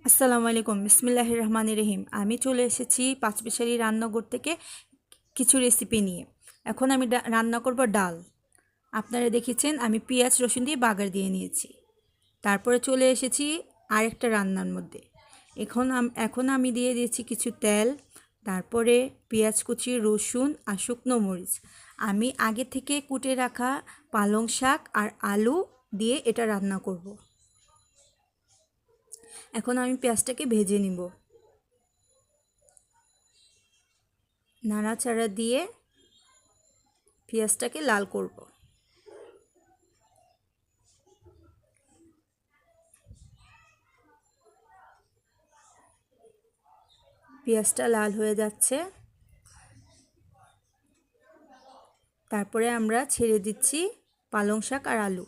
আসসালামু আলাইকুম বিসমিল্লাহির রহমানির রহিম। আমি চলে এসেছি পাঁচমিশালি রান্নাঘর থেকে কিছু রেসিপি নিয়ে। এখন আমি রান্না করব ডাল। আপনারা দেখেছেন আমি পেঁয়াজ রসুন দিয়ে বাগার দিয়ে নিয়েছি। তারপরে চলে এসেছি আরেকটা রান্নার মধ্যে। এখন আমি দিয়ে দিয়েছি কিছু তেল, তারপরে পেঁয়াজ কুচি, রসুন আর শুকনো মরিচ। আমি আগে থেকে কুটে রাখা পালং শাক আর আলু দিয়ে এটা রান্না করব। এখন আমি পেঁয়াজটাকে ভেজে নিব। নাড়াচাড়া দিয়ে পেঁয়াজটাকে লাল করব। পেঁয়াজটা লাল হয়ে যাচ্ছে, তারপরে আমরা ছেড়ে দিচ্ছি পালং শাক আর আলু।